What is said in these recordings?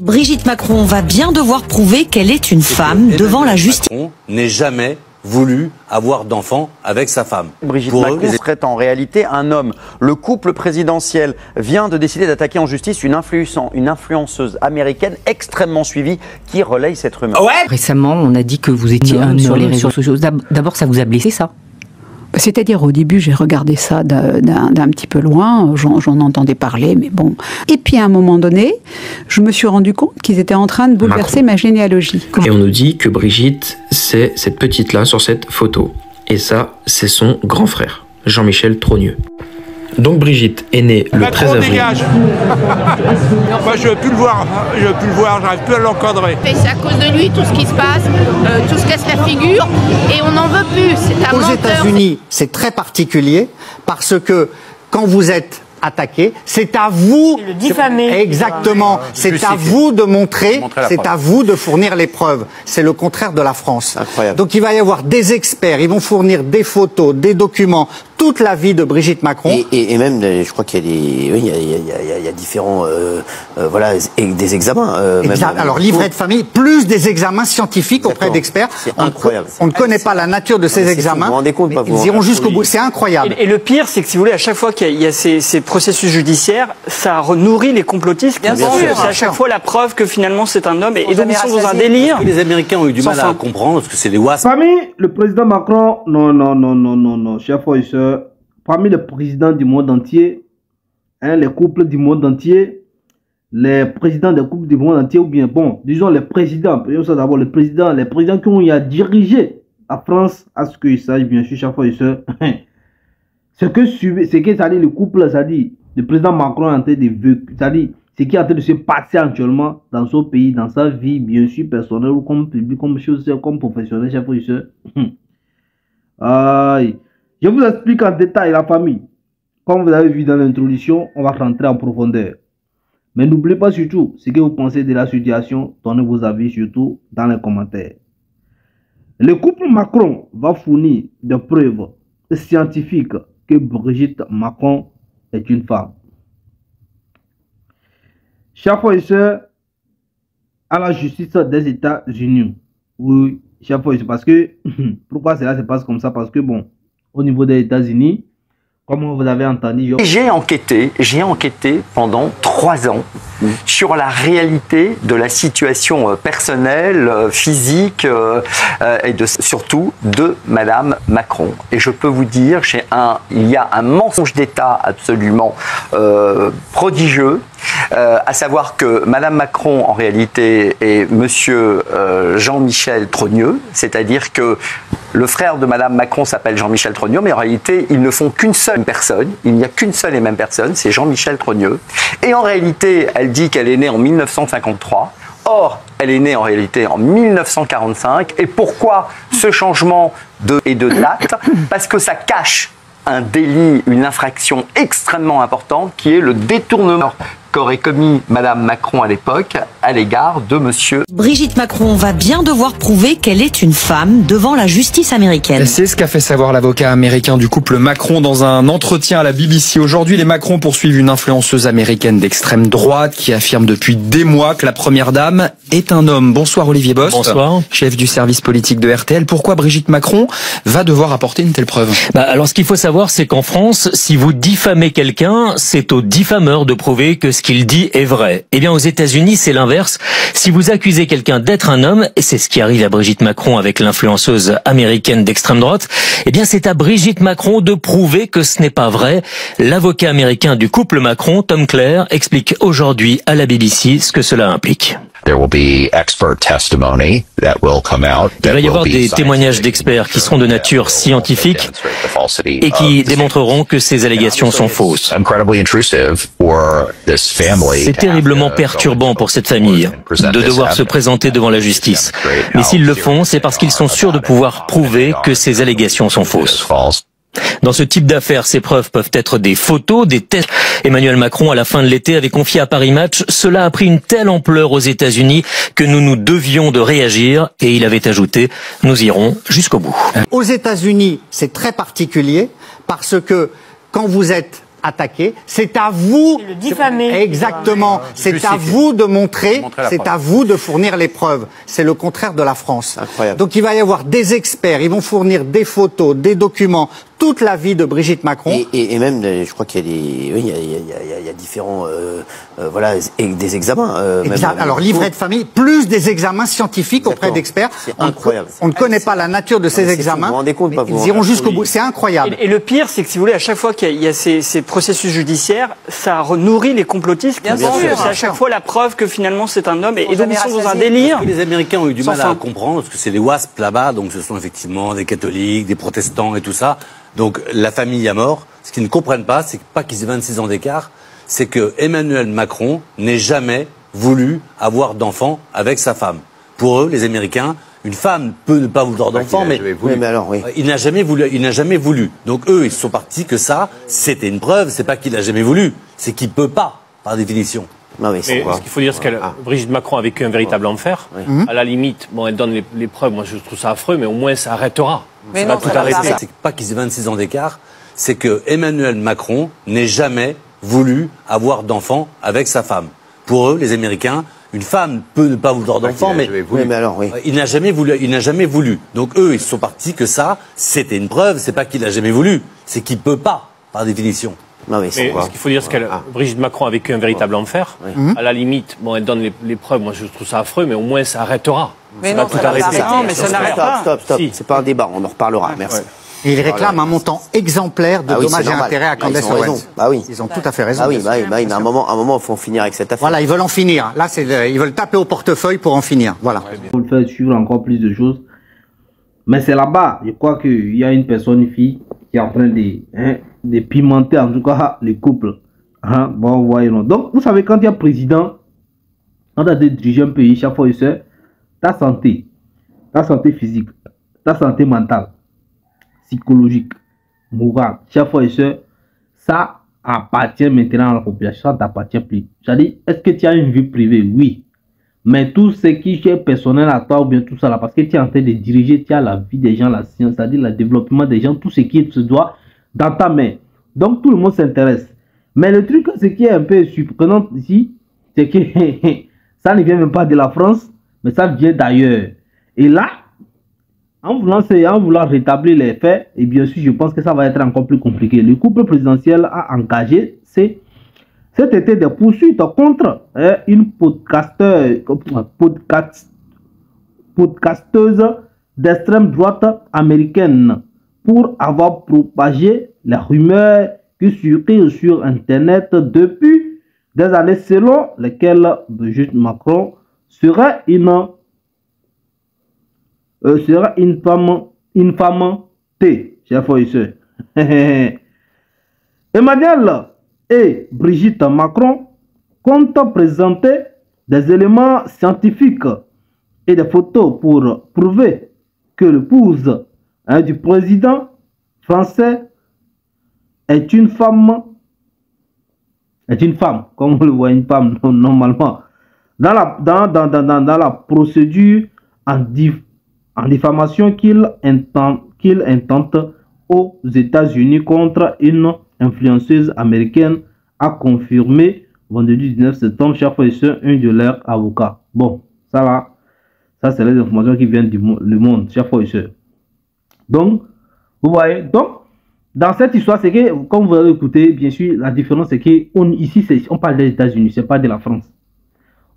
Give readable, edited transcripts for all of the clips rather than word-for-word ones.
Brigitte Macron va bien devoir prouver qu'elle est une femme devant la justice. Macron n'est jamais voulu avoir d'enfant avec sa femme. Brigitte Macron serait en réalité un homme. Le couple présidentiel vient de décider d'attaquer en justice une influenceuse américaine extrêmement suivie qui relaye cette rumeur. Ouais. Récemment, on a dit que vous étiez un homme sur les réseaux sociaux. D'abord, ça vous a blessé, ça ? C'est-à-dire, au début, j'ai regardé ça d'un petit peu loin, j'en entendais parler, mais bon. Et puis, à un moment donné, je me suis rendu compte qu'ils étaient en train de bouleverser ma généalogie. Et on nous dit que Brigitte, c'est cette petite-là sur cette photo. Et ça, c'est son grand frère, Jean-Michel Trogneux. Donc Brigitte est née le 13 avril. Moi, je veux plus le voir, j'arrive plus à l'encadrer. C'est à cause de lui tout ce qui se passe, tout se casse la figure et on n'en veut plus. C'est un menteur. Aux États-Unis, c'est très particulier parce que quand vous êtes attaqué, c'est à vous de diffamer. Exactement, c'est à vous de montrer, c'est à vous de fournir les preuves. C'est le contraire de la France. Incroyable. Donc il va y avoir des experts, ils vont fournir des photos, des documents, toute la vie de Brigitte Macron. Et même, je crois qu'il y a il y a différents, voilà, des examens. Alors livret de famille, plus des examens scientifiques auprès d'experts. C'est incroyable. On ne connaît pas la nature de ces examens. Vous vous rendez compte, ils iront jusqu'au bout. C'est incroyable. Et le pire, c'est que si vous voulez, à chaque fois qu'il y a ces processus judiciaires, ça nourrit les complotistes. Bien sûr. C'est à chaque fois la preuve que finalement c'est un homme. Et donc ils sont dans un délire. Les Américains ont eu du mal à comprendre parce que c'est des wasps. Parmi le président Macron, non, chers frères et sœurs, parmi les présidents du monde entier, les couples du monde entier, les présidents des couples du monde entier, ou bien, bon, disons les présidents, prenons ça d'abord, les présidents qui ont eu à diriger la France, à ce qu'ils sachent, bien sûr, chers frères et sœurs, ce que ça dit le couple, ça dit, le président Macron est en train de, ça dit, ce qui est en train de se passer actuellement dans son pays, dans sa vie, bien sûr, personnelle ou comme public, comme chose, comme professionnel, chers frères et sœurs. Aïe. Je vous explique en détail la famille. Comme vous avez vu dans l'introduction, on va rentrer en profondeur. Mais n'oubliez pas surtout ce que vous pensez de la situation. Donnez vos avis surtout dans les commentaires. Le couple Macron va fournir des preuves scientifiques que Brigitte Macron est une femme. Chers frères et sœurs, à la justice des États-Unis. Oui, chers frères et sœurs, parce que pourquoi cela se passe comme ça? Parce que bon, au niveau des États-Unis, comme vous avez entendu... J'ai enquêté pendant 3 ans sur la réalité de la situation personnelle, physique et surtout de Madame Macron. Et je peux vous dire, il y a un mensonge d'État absolument prodigieux, à savoir que Madame Macron en réalité est Monsieur Jean-Michel Trogneux, c'est-à-dire que le frère de Madame Macron s'appelle Jean-Michel Trogneux, mais en réalité, ils ne font qu'une seule personne. Il n'y a qu'une seule et même personne, c'est Jean-Michel Trogneux. Et en réalité, elle dit qu'elle est née en 1953. Or, elle est née en réalité en 1945. Et pourquoi ce changement de date? Parce que ça cache un délit, une infraction extrêmement importante qui est le détournement qu'aurait commis Madame Macron à l'époque à l'égard de Monsieur... Brigitte Macron va bien devoir prouver qu'elle est une femme devant la justice américaine. C'est ce qu'a fait savoir l'avocat américain du couple Macron dans un entretien à la BBC. Aujourd'hui, les Macron poursuivent une influenceuse américaine d'extrême droite qui affirme depuis des mois que la première dame est un homme. Bonsoir Olivier Bost. Bonsoir. Chef du service politique de RTL. Pourquoi Brigitte Macron va devoir apporter une telle preuve? Alors ce qu'il faut savoir, c'est qu'en France, si vous diffamez quelqu'un, c'est au diffameur de prouver que ce qu'il dit est vrai. Eh bien aux États-Unis, c'est l'inverse. Si vous accusez quelqu'un d'être un homme, et c'est ce qui arrive à Brigitte Macron avec l'influenceuse américaine d'extrême droite, eh bien c'est à Brigitte Macron de prouver que ce n'est pas vrai. L'avocat américain du couple Macron, Tom Clare, explique aujourd'hui à la BBC ce que cela implique. Il va y avoir des témoignages d'experts qui seront de nature scientifique et qui démontreront que ces allégations sont fausses. C'est terriblement perturbant pour cette famille de devoir se présenter devant la justice. Mais s'ils le font, c'est parce qu'ils sont sûrs de pouvoir prouver que ces allégations sont fausses. Dans ce type d'affaires, ces preuves peuvent être des photos, des tests. Emmanuel Macron, à la fin de l'été, avait confié à Paris Match: cela a pris une telle ampleur aux États-Unis que nous devions de réagir. Et il avait ajouté: nous irons jusqu'au bout. Aux États-Unis, c'est très particulier parce que quand vous êtes attaqué, c'est à vous le diffamer. Exactement. C'est à vous de montrer, c'est à vous de fournir les preuves. C'est le contraire de la France. Incroyable. Donc il va y avoir des experts, ils vont fournir des photos, des documents, toute la vie de Brigitte Macron. Et même, je crois qu'il y a des, oui, il y a différents, voilà, des examens. Alors livret de famille, plus des examens scientifiques auprès d'experts. C'est incroyable. On ne connaît pas la nature de ces examens. Vous vous rendez compte, ils iront jusqu'au bout. C'est incroyable. Et le pire, c'est que si vous voulez, à chaque fois qu'il y a ces processus judiciaires, ça nourrit les complotistes. Bien sûr. C'est à chaque fois la preuve que finalement c'est un homme. Et donc ils sont dans un délire. Les Américains ont eu du mal à comprendre, parce que c'est les WASP là-bas, donc ce sont effectivement des catholiques, des protestants et tout ça. Donc la famille à mort. Ce qu'ils ne comprennent pas, c'est pas qu'ils aient 26 ans d'écart, c'est que Emmanuel Macron n'ait jamais voulu avoir d'enfant avec sa femme. Pour eux, les Américains, une femme peut ne pas vouloir d'enfant, mais il n'a jamais voulu. Il n'a jamais voulu. Donc eux, ils sont partis que ça, c'était une preuve. C'est pas qu'il n'a jamais voulu, c'est qu'il peut pas, par définition. Non, mais ce qu'il faut dire, c'est que Brigitte Macron a vécu un véritable enfer. À la limite, bon, elle donne les preuves. Moi, je trouve ça affreux, mais au moins, ça arrêtera. Mais non, tout arrêter. C'est pas qu'ils aient 26 ans d'écart, c'est que Emmanuel Macron n'ait jamais voulu avoir d'enfant avec sa femme. Pour eux, les Américains, une femme peut ne pas vouloir d'enfant, mais il n'a jamais voulu. Il n'a jamais voulu. Donc eux, ils sont partis que ça, c'était une preuve. C'est pas qu'il n'a jamais voulu, c'est qu'il peut pas, par définition. Non, mais ce qu'il faut dire, c'est que Brigitte Macron a vécu un véritable enfer. À la limite, bon, elle donne les preuves. Moi, je trouve ça affreux, mais au moins, ça arrêtera. Mais non, tout arrêter. Non, mais ça n'arrête pas. Stop. C'est pas un débat. On en reparlera. Merci. Et ils réclament un montant exemplaire de dommages et intérêts à Candace Owens. Bah oui. Ils ont tout à fait raison. Ah oui, à un moment, il faut en finir avec cette affaire. Voilà, ils veulent en finir. Là, ils veulent taper au portefeuille pour en finir. Voilà. Il faut le faire suivre encore plus de choses. Mais c'est là-bas, je crois qu'il y a une personne, une fille, qui est en train de pimenter en tout cas les couples. Bon, voyons. Donc, vous savez, quand il y a président, quand tu as dirigé un pays, chaque fois, ta santé physique, ta santé mentale, psychologique, morale, chaque fois, ça appartient maintenant à la population, ça ne t'appartient plus. C'est-à-dire, est-ce que tu as une vie privée? Oui. Mais tout ce qui est personnel à toi ou bien tout ça là, parce que tu es en train de diriger, tu as la vie des gens, la science, c'est-à-dire le développement des gens, tout ce qui se doit dans ta main. Donc tout le monde s'intéresse. Mais le truc, ce qui est un peu surprenant ici, c'est que ça ne vient même pas de la France, mais ça vient d'ailleurs. Et là, en voulant rétablir les faits, et bien sûr, je pense que ça va être encore plus compliqué. Le couple présidentiel a engagé cet été des poursuites contre une podcasteuse d'extrême droite américaine pour avoir propagé les rumeurs qui circulent sur Internet depuis des années, selon lesquelles Brigitte Macron serait une femme T, chers frères et sœurs. Emmanuel et Brigitte Macron comptent présenter des éléments scientifiques et des photos pour prouver que l'épouse du président français est une femme, comme on le voit, une femme normalement. Dans la procédure en diffamation qu'il intente aux États-Unis contre une influenceuse américaine, a confirmé vendredi 19 septembre, chaque fois un de leurs avocats. Bon, ça là, ça c'est les informations qui viennent du monde, chaque fois. Donc, vous voyez, donc, dans cette histoire, c'est que, comme vous avez écouté, bien sûr, la différence c'est que ici, on parle des États-Unis, c'est pas de la France.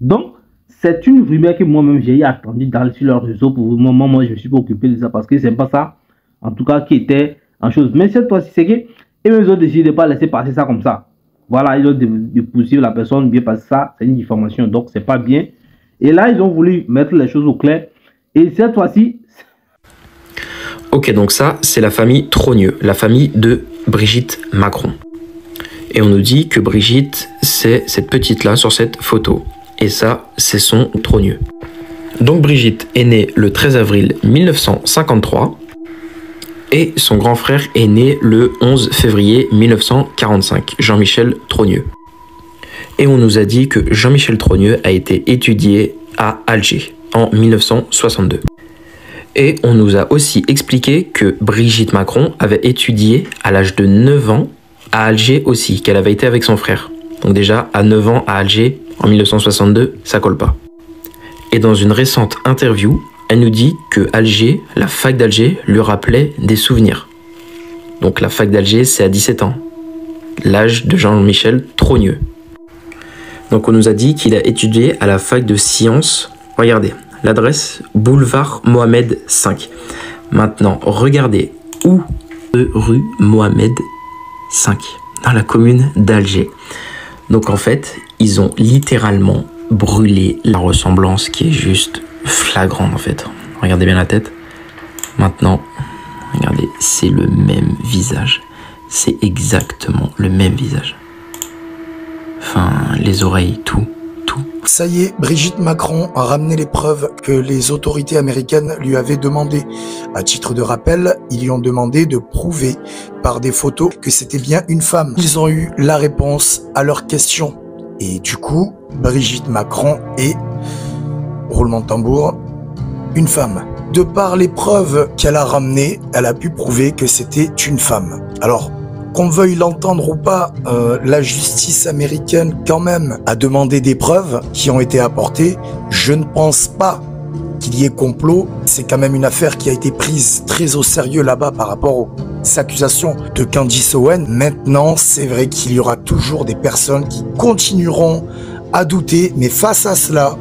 Donc, c'est une rumeur que moi-même j'ai attendu sur leur réseau. Pour le moment, moi, je me suis pas occupé de ça parce que c'est pas ça, en tout cas, qui était en chose. Mais cette fois-ci, c'est que ils ont décidé de ne pas laisser passer ça comme ça. Voilà, ils ont de poursuivre la personne bien parce que ça, c'est une diffamation, donc c'est pas bien. Et là, ils ont voulu mettre les choses au clair. Et cette fois-ci... Ok, donc ça, c'est la famille Trogneux, la famille de Brigitte Macron. Et on nous dit que Brigitte, c'est cette petite-là sur cette photo. Et ça, c'est son Trogneux. Donc Brigitte est née le 13 avril 1953. Et son grand frère est né le 11 février 1945, Jean-Michel Trogneux. Et on nous a dit que Jean-Michel Trogneux a été étudié à Alger en 1962. Et on nous a aussi expliqué que Brigitte Macron avait étudié à l'âge de 9 ans à Alger aussi, qu'elle avait été avec son frère. Donc déjà, à 9 ans à Alger, en 1962, ça colle pas. Et dans une récente interview, elle nous dit que Alger, la fac d'Alger, lui rappelait des souvenirs. Donc la fac d'Alger, c'est à 17 ans. L'âge de Jean-Michel Trogneux. Donc on nous a dit qu'il a étudié à la fac de sciences. Regardez, l'adresse boulevard Mohamed 5. Maintenant, regardez où rue Mohamed 5, dans la commune d'Alger. Donc en fait, ils ont littéralement brûlé la ressemblance qui est juste flagrante en fait. Regardez bien la tête. Maintenant, regardez, c'est le même visage. C'est exactement le même visage. Enfin, les oreilles, tout. Ça y est, Brigitte Macron a ramené les preuves que les autorités américaines lui avaient demandé. À titre de rappel, ils lui ont demandé de prouver par des photos que c'était bien une femme. Ils ont eu la réponse à leurs questions. Et du coup, Brigitte Macron est, roulement de tambour, une femme. De par les preuves qu'elle a ramenées, elle a pu prouver que c'était une femme. Alors, qu'on veuille l'entendre ou pas, la justice américaine quand même a demandé des preuves qui ont été apportées. Je ne pense pas qu'il y ait complot. C'est quand même une affaire qui a été prise très au sérieux là-bas par rapport aux accusations de Candace Owen. Maintenant, c'est vrai qu'il y aura toujours des personnes qui continueront à douter, mais face à cela,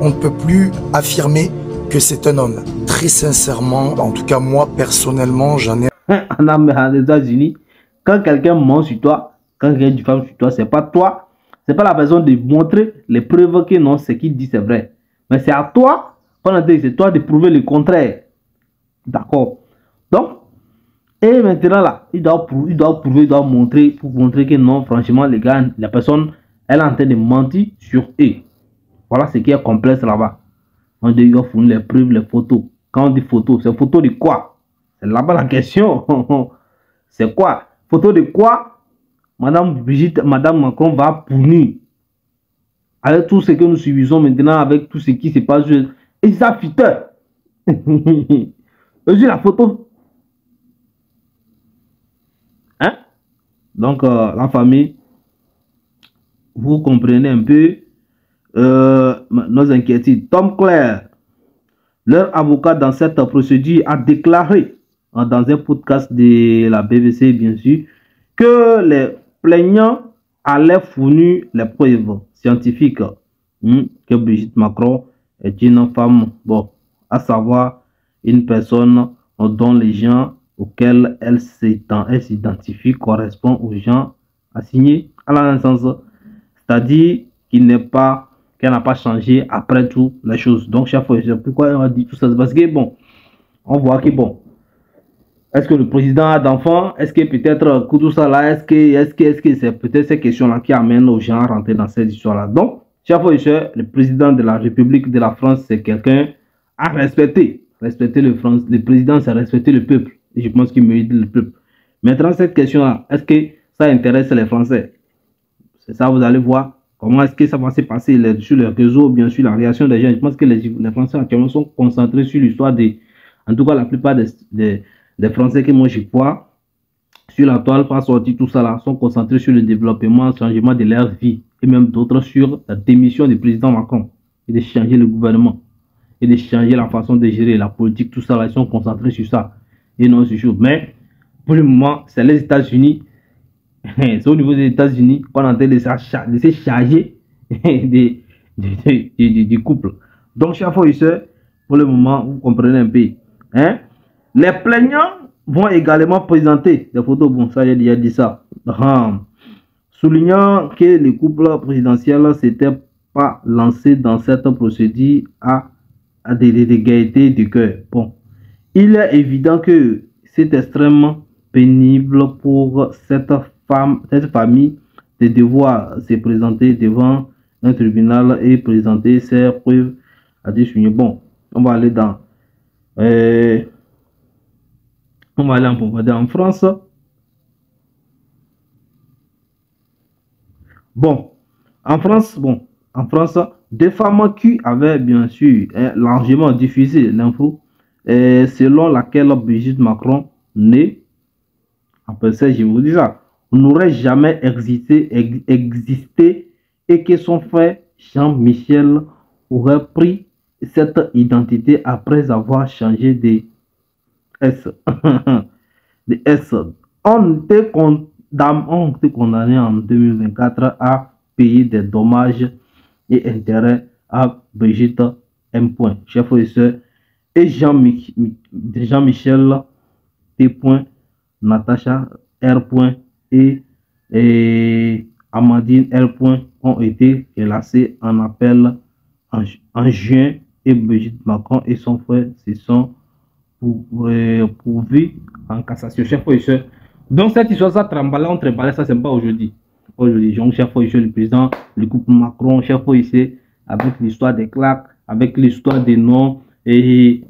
on ne peut plus affirmer que c'est un homme. Très sincèrement, en tout cas moi personnellement, j'en ai... En États-Unis, quand quelqu'un ment sur toi, quand quelqu'un diffame sur toi, c'est pas toi, c'est pas la personne de montrer les preuves que non, ce qu'il dit c'est vrai. Mais c'est à toi, c'est toi de prouver le contraire. D'accord. Donc, et maintenant là, il doit prouver, il doit montrer, pour montrer que non, franchement, les gars, la personne, elle est en train de mentir sur eux. Voilà ce qui est complexe là-bas. On doit fournir les preuves, les photos. Quand on dit photos, c'est photo de quoi? C'est là-bas la question. C'est quoi? Photo de quoi? Madame Brigitte, Madame Macron va punir. Avec tout ce que nous subissons maintenant, avec tout ce qui se passe. Et ça, putain. J'ai la photo. Hein? Donc, la famille, vous comprenez un peu nos inquiétudes. Tom Claire, leur avocat dans cette procédure, a déclaré dans un podcast de la BBC, bien sûr, que les plaignants allaient fournir les preuves scientifiques que Brigitte Macron est une femme, bon, à savoir une personne dont les gens auxquels elle s'identifie correspondent aux gens assignés à la naissance. C'est-à-dire qu'elle n'a pas changé après tout les choses. Donc, chaque fois, pourquoi on a dit tout ça? Parce que, bon, on voit que, bon, est-ce que le président a d'enfants? Est-ce que peut-être tout ça là, est-ce que c'est peut-être ces questions-là qui amènent aux gens à rentrer dans cette histoire-là? Donc, chaque fois, le président de la République de la France, c'est quelqu'un à respecter. Respecter le président, c'est respecter le peuple. Et je pense qu'il mérite le peuple. Maintenant, cette question-là, est-ce que ça intéresse les Français? C'est ça, vous allez voir. Comment est-ce que ça va se passer sur les réseaux, bien sûr, la réaction des gens. Je pense que les Français actuellement sont concentrés sur l'histoire des... En tout cas, la plupart des Français que moi je vois sur la toile, pas sorti tout ça là, sont concentrés sur le développement, le changement de leur vie. Et même d'autres sur la démission du président Macron. Et de changer le gouvernement. Et de changer la façon de gérer la politique, tout ça là, ils sont concentrés sur ça. Et non sur chose. Mais, pour le moment, c'est les États-Unis. C'est au niveau des États-Unis qu'on est en train de se charger du couple. Donc, chaque fois, pour le moment, vous comprenez un peu. Hein? Les plaignants vont également présenter des photos. Bon, ça, j'ai déjà dit ça. Soulignant que le couple présidentiel ne s'était pas lancé dans cette procédure à des gaietés du cœur. Bon, il est évident que c'est extrêmement pénible pour cette famille de devoir se présenter devant un tribunal et présenter ses preuves à des sujets. Bon, on va aller dans... on va aller en France. Bon, en France, des femmes qui avaient bien sûr largement diffusé l'info selon laquelle Brigitte Macron naît. Après ça, je vous dis ça. n'aurait jamais existé et que son frère Jean-Michel aurait pris cette identité après avoir changé de S. de S. On était condamné en 2024 à payer des dommages et intérêts à Brigitte M. chef professeur, et Jean-Michel T. Natacha R. et Amandine R. ont été relâchés en appel en juin, et Brigitte Macron et son frère se sont pourvus en cassation. Chef professeur. Donc cette histoire, ça tremballait, on tremballait, ça c'est pas aujourd'hui. Aujourd'hui, donc chef professeur, le président, le couple Macron, chef professeur, avec l'histoire des claques, avec l'histoire des noms et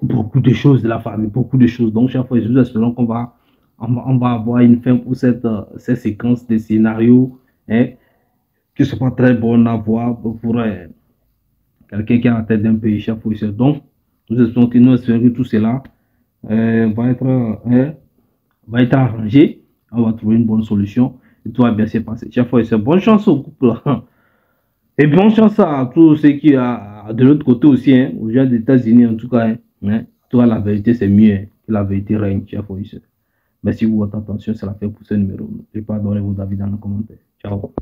beaucoup de choses de la famille, beaucoup de choses. Donc chef professeur, nous espérons qu'on va avoir une fin pour cette séquence de scénarios, hein, que ce n'est pas très bon à voir pour quelqu'un qui est à la tête d'un pays, chef professeur. Donc nous espérons que tout cela va être arrangé, on va trouver une bonne solution et tout va bien se passer. Chef professeur, bonne chance au couple et bonne chance à tous ceux qui sont de l'autre côté aussi, hein, aux gens des États-Unis en tout cas. Hein, toi, la vérité c'est mieux, hein, que la vérité règne, chef professeur. Merci pour votre attention, c'est la fin pour ce numéro. N'oubliez pas de donner vos avis dans les commentaires. Ciao.